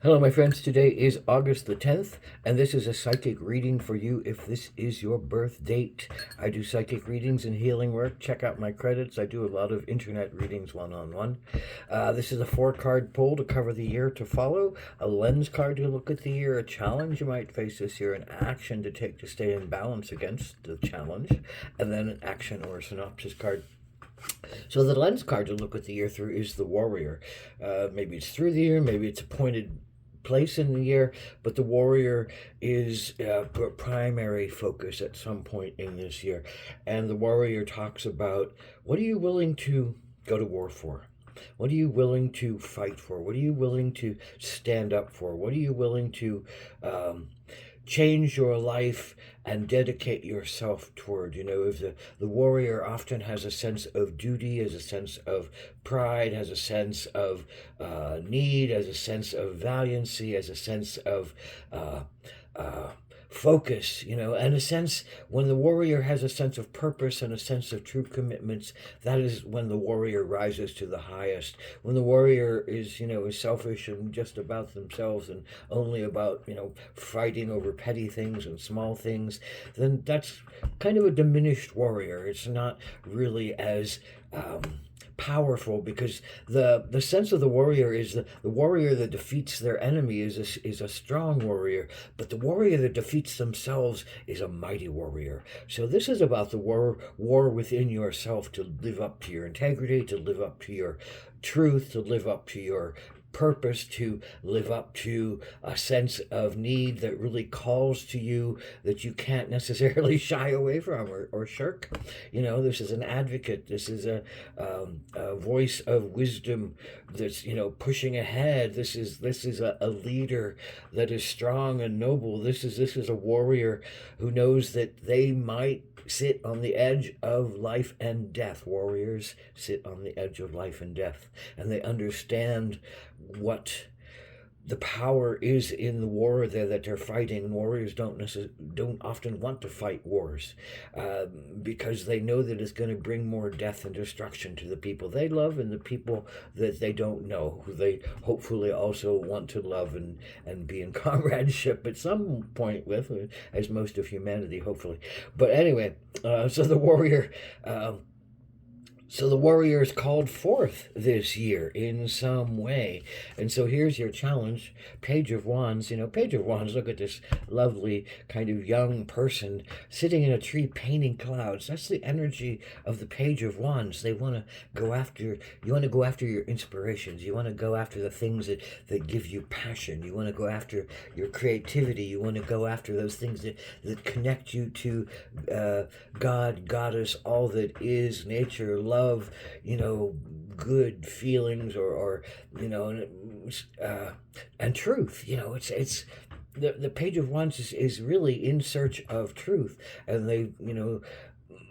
Hello, my friends. Today is August the 10th, and this is a psychic reading for you if this is your birth date. I do psychic readings and healing work. Check out my credits. I do a lot of internet readings one-on-one. This is a 4-card pull to cover the year to follow, a lens card to look at the year, a challenge you might face this year, an action to take to stay in balance against the challenge, and then an action or a synopsis card. So the lens card to look at the year through is the warrior. Maybe it's through the year, maybe it's a pointed place in the year, but the warrior is primary focus at some point in this year. And the warrior talks about, what are you willing to go to war for? What are you willing to fight for? What are you willing to stand up for? What are you willing to change your life and dedicate yourself toward? If the warrior often has a sense of duty, has a sense of pride, has a sense of need, has a sense of valiancy, has a sense of focus, and a sense, when the warrior has a sense of purpose and a sense of true commitments, that is when the warrior rises to the highest. When the warrior is selfish and just about themselves and only about, fighting over petty things and small things, then that's kind of a diminished warrior. It's not really as powerful, because the sense of the warrior is the warrior that defeats their enemy is a strong warrior, but the warrior that defeats themselves is a mighty warrior. So this is about the war within yourself, to live up to your integrity, to live up to your truth, to live up to your purpose, to live up to a sense of need that really calls to you, that you can't necessarily shy away from or shirk. This is an advocate. This is a voice of wisdom that's pushing ahead. This is a leader that is strong and noble. This is a warrior who knows that they might sit on the edge of life and death. Warriors sit on the edge of life and death, and they understand what the power is in the war that they're fighting. Warriors don't often want to fight wars because they know that it's going to bring more death and destruction to the people they love and the people that they don't know, who they hopefully also want to love and be in comradeship at some point with, as most of humanity, hopefully. But anyway, so the warrior... So the warrior is called forth this year in some way. And so here's your challenge. Page of Wands. Page of Wands, look at this lovely kind of young person sitting in a tree painting clouds. That's the energy of the Page of Wands. They want to go after, you want to go after your inspirations. You want to go after the things that give you passion. You want to go after your creativity. You want to go after those things that connect you to God, Goddess, all that is, nature, love, good feelings or and truth. It's the Page of Wands is really in search of truth, and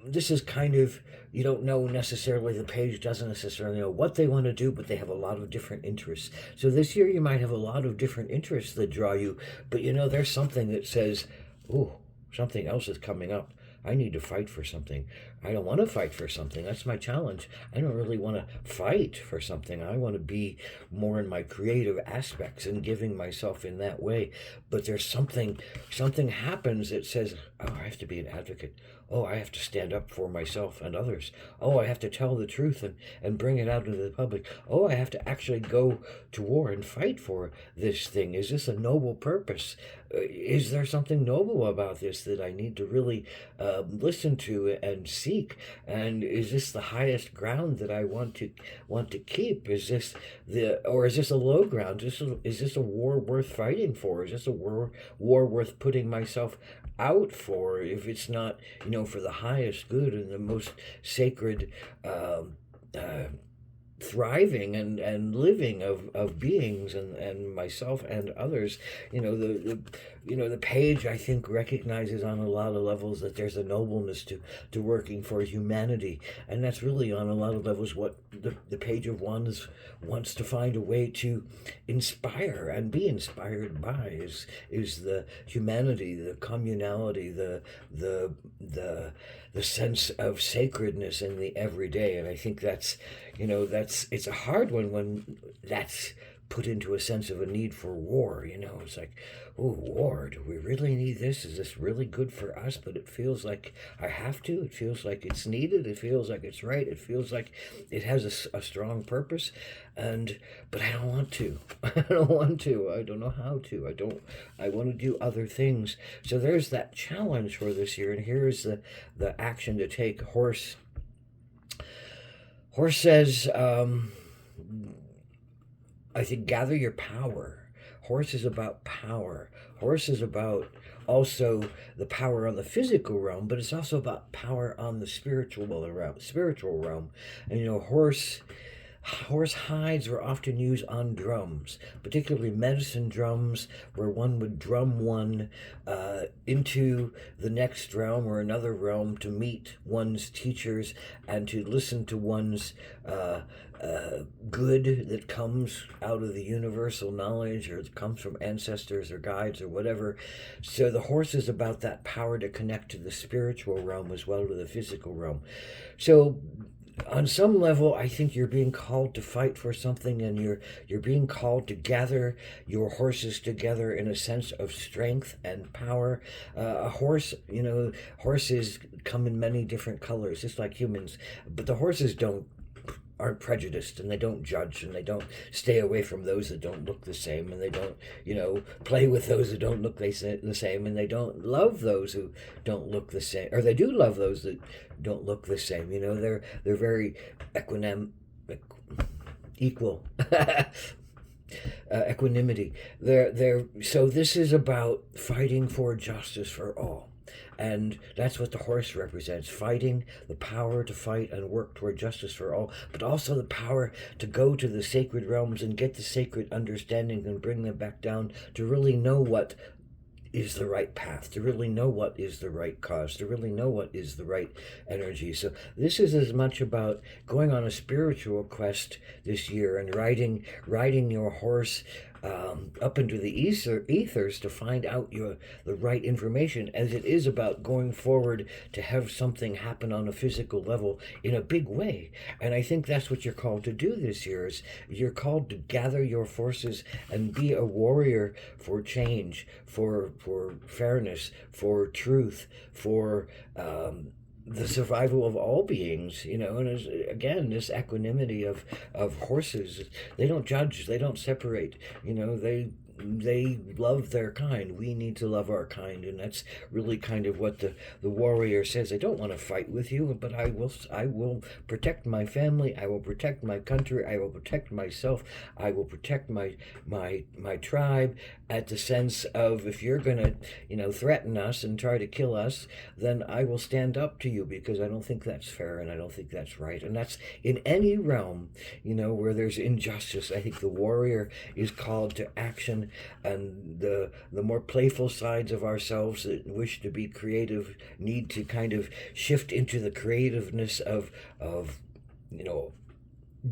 this is kind of, you don't know necessarily, the page doesn't necessarily know what they want to do, but they have a lot of different interests. So this year you might have a lot of different interests that draw you, but there's something that says, oh, something else is coming up. I need to fight for something. I don't want to fight for something. That's my challenge. I don't really want to fight for something. I want to be more in my creative aspects and giving myself in that way. But there's something happens that says, oh, I have to be an advocate. Oh, I have to stand up for myself and others. Oh, I have to tell the truth and bring it out into the public. Oh, I have to actually go to war and fight for this thing. Is this a noble purpose? Is there something noble about this that I need to really listen to and seek? And is this the highest ground that I want to keep? Is this a low ground? Is this a war worth fighting for? Is this a war worth putting myself out for, if it's not for the highest good and the most sacred thriving and living of beings and myself and others? The page, I think, recognizes on a lot of levels that there's a nobleness to working for humanity, and that's really on a lot of levels what the Page of Wands wants to find a way to inspire and be inspired by is the humanity, the communality, the sense of sacredness in the everyday. And I think that's it's a hard one when that's put into a sense of a need for war. It's like, oh, war, do we really need this? Is this really good for us? But it feels like I have to. It feels like it's needed. It feels like it's right. It feels like it has a strong purpose. But I don't want to. I don't want to. I don't know how to. I want to do other things. So there's that challenge for this year. And here's the action to take. Horse says, I think, gather your power. Horse is about power. Horse is about also the power on the physical realm, but it's also about power on the spiritual realm. And horse hides were often used on drums, particularly medicine drums, where one would drum one into the next realm or another realm to meet one's teachers and to listen to one's good that comes out of the universal knowledge, or it comes from ancestors or guides or whatever. So the horse is about that power to connect to the spiritual realm as well as the physical realm. So on some level, I think you're being called to fight for something, and you're being called to gather your horses together in a sense of strength and power. A horse, horses come in many different colors, just like humans, but the horses aren't prejudiced, and they don't judge, and they don't stay away from those that don't look the same, and they don't play with those that don't look the same, and they don't love those who don't look the same, or they do love those that don't look the same. They're very equal. Equanimity. So this is about fighting for justice for all. And that's what the horse represents, fighting, the power to fight and work toward justice for all, but also the power to go to the sacred realms and get the sacred understanding and bring them back down to really know what is the right path, to really know what is the right cause, to really know what is the right energy. So this is as much about going on a spiritual quest this year and riding your horse up into the ethers to find out the right information, as it is about going forward to have something happen on a physical level in a big way. And I think that's what you're called to do this year. Is you're called to gather your forces and be a warrior for change, for fairness, for truth, for the survival of all beings, and again, this equanimity of horses. They don't judge, they don't separate, they love their kind. We need to love our kind, and that's really kind of what the warrior says. I don't want to fight with you, but I will protect my family, I will protect my country, I will protect myself, I will protect my tribe, at the sense of, if you're going to threaten us and try to kill us, then I will stand up to you, because I don't think that's fair, and I don't think that's right. And that's in any realm, where there's injustice. I think the warrior is called to action, and the more playful sides of ourselves that wish to be creative need to kind of shift into the creativeness of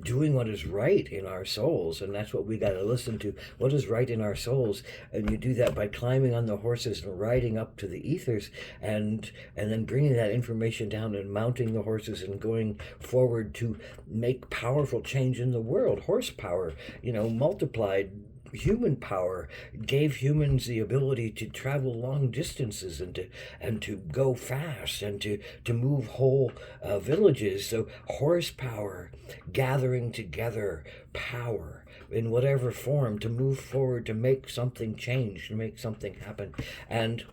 doing what is right in our souls. And that's what we got to listen to, what is right in our souls. And you do that by climbing on the horses and riding up to the ethers, and then bringing that information down and mounting the horses and going forward to make powerful change in the world. Horsepower, multiplied. Human power gave humans the ability to travel long distances and to go fast and to move whole villages. So horsepower, gathering together power in whatever form to move forward, to make something change, to make something happen. And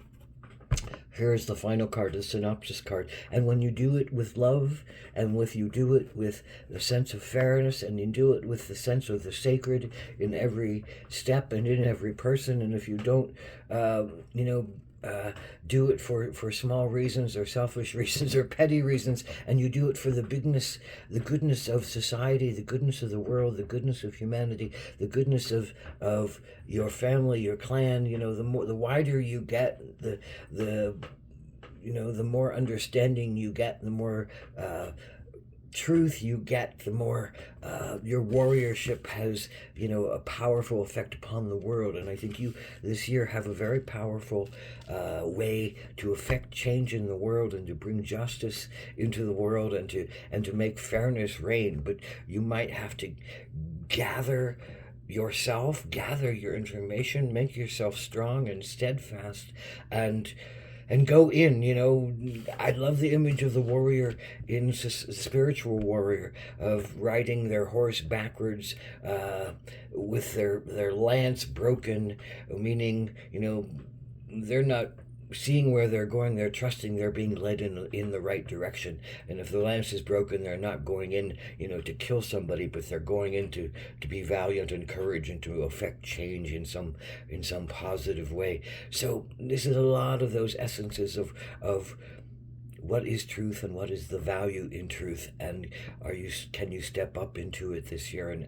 here's the final card, the synopsis card. And when you do it with love, and you do it with the sense of fairness, and you do it with the sense of the sacred in every step and in every person, and if you don't, do it for small reasons or selfish reasons or petty reasons, and you do it for the goodness of society, the goodness of the world, the goodness of humanity, the goodness of your family, your clan. The wider you get, the more understanding you get, the more truth you get, the more your warriorship has a powerful effect upon the world. And I think you this year have a very powerful way to affect change in the world, and to bring justice into the world, and to make fairness reign. But you might have to gather yourself, gather your information, make yourself strong and steadfast, and go in. I love the image of the warrior in spiritual warrior, of riding their horse backwards, with their lance broken, meaning, they're not seeing where they're going, they're trusting they're being led in the right direction. And if the lance is broken, they're not going in, to kill somebody, but they're going in to be valiant and courage and to affect change in some positive way. So this is a lot of those essences of what is truth and what is the value in truth, and can you step up into it this year,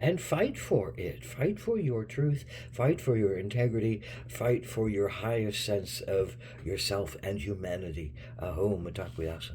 and fight for it, fight for your truth, fight for your integrity, fight for your highest sense of yourself and humanity. Aho Mitakuye Oyasin.